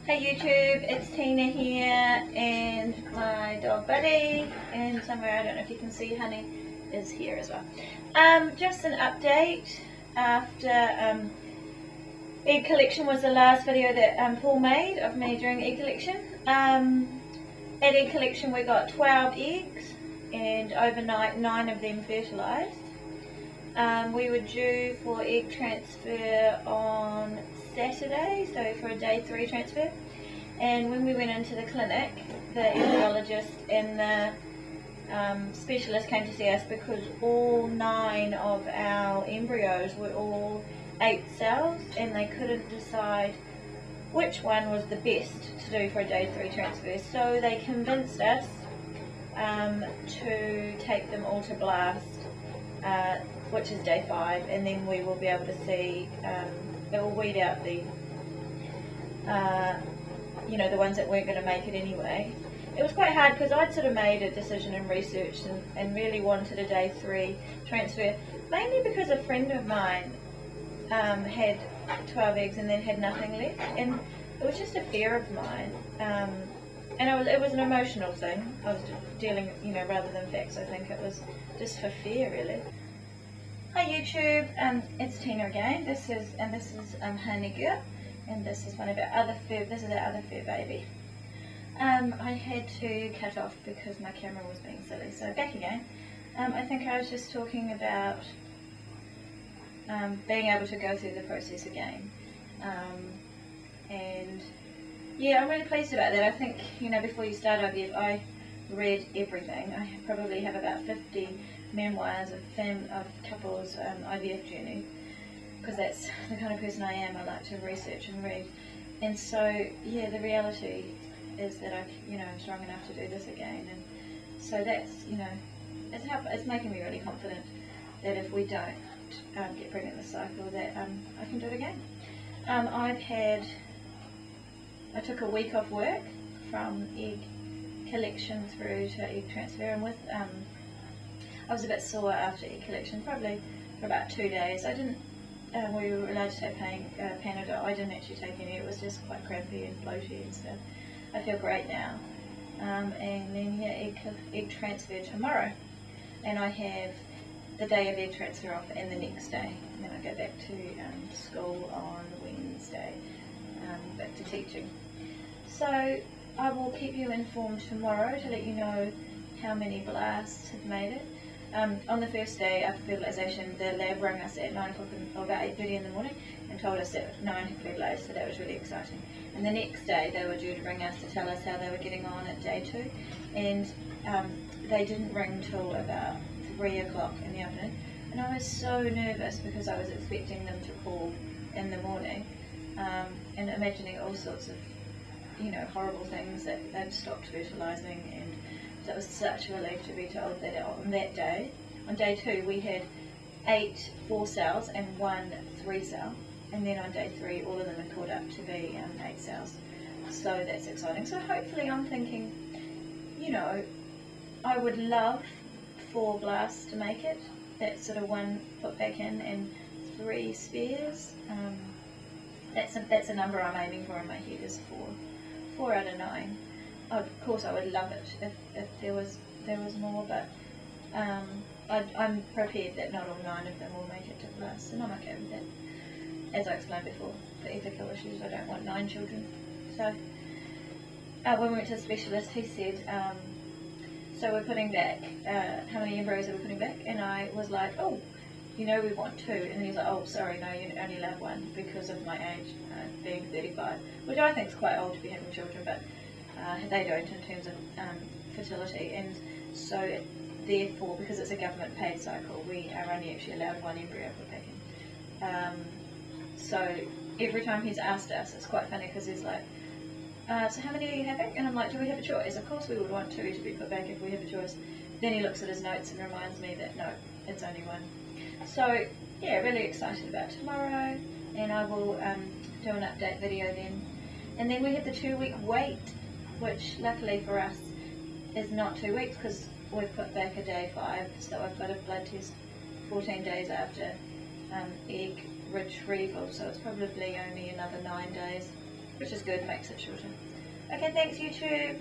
Hey YouTube, it's Tina here and my dog Buddy, and somewhere, I don't know if you can see, Honey is here as well. Just an update after egg collection was the last video that Paul made of me during egg collection. At egg collection we got 12 eggs and overnight 9 of them fertilised. We were due for egg transfer on Saturday, so for a day 3 transfer, and when we went into the clinic, the embryologist and the specialist came to see us because all 9 of our embryos were all 8 cells and they couldn't decide which one was the best to do for a day 3 transfer, so they convinced us to take them all to blast, which is day 5, and then we will be able to see, it will weed out the, the ones that weren't going to make it anyway. It was quite hard because I'd sort of made a decision and researched and really wanted a day 3 transfer, mainly because a friend of mine had 12 eggs and then had nothing left, and it was just a fear of mine, and it was an emotional thing. I was dealing, rather than facts. I think it was just for fear, really. Hi YouTube, it's Tina again. This is Honey Girl, and this is one of our other fur. This is our other fur baby. I had to cut off because my camera was being silly. So back again. I think I was just talking about being able to go through the process again, and yeah, I'm really pleased about that. I think before you start IVF, I read everything. I probably have about 50 memoirs of couples' IVF journey, because that's the kind of person I am. I like to research and read, and so yeah, the reality is that I'm strong enough to do this again, and so that's it's making me really confident that if we don't get pregnant this cycle, that I can do it again. I took a week off work from egg collection through to egg transfer, and with I was a bit sore after egg collection, probably for about 2 days. I didn't. We were allowed to take Panadol. I didn't actually take any. It was just quite crampy and floaty and stuff. I feel great now. And then yeah, egg transfer tomorrow, and I have the day of egg transfer off and the next day, and then I go back to school on Wednesday, back to teaching. So I will keep you informed tomorrow to let you know how many blasts have made it. On the first day after fertilisation, the lab rang us at 9 o'clock or about 8:30 in the morning and told us that 9 had fertilised, so that was really exciting. And the next day they were due to ring us to tell us how they were getting on at day 2, and they didn't ring till about 3 o'clock in the afternoon, and I was so nervous because I was expecting them to call in the morning, and imagining all sorts of horrible things, that they'd stopped fertilising, and so it was such a relief to be told that on that day, on day 2, we had 8 4 cells and 1 3 cell, and then on day 3 all of them had caught up to be 8 cells. So that's exciting. So hopefully, I'm thinking, I would love 4 blasts to make it. That's sort of 1 put back in and 3 spares. That's a number I'm aiming for in my head, is 4 out of 9. Of course, I would love it if there was more, but I'm prepared that not all 9 of them will make it to blast, and I'm okay with that. As I explained before, for ethical issues, I don't want 9 children. So when we went to the specialist, he said, so we're putting back, how many embryos are we putting back? And I was like, oh, we want 2. And he was like, oh, sorry, no, you only allowed 1 because of my age, being 35, which I think is quite old to be having children, but they don't in terms of fertility. And so therefore, because it's a government paid cycle, we are only actually allowed 1 embryo put back in. So every time he's asked us, it's quite funny because he's like, so how many are you having? And I'm like, do we have a choice? Of course we would want 2 to be put back if we have a choice. Then he looks at his notes and reminds me that no, it's only 1. So yeah, really excited about tomorrow, and I will do an update video then. And then we have the 2-week wait, which luckily for us is not 2 weeks because we've put back a day 5, so I've got a blood test 14 days after egg retrieval, so it's probably only another 9 days which is good, makes it shorter. Okay, thanks YouTube.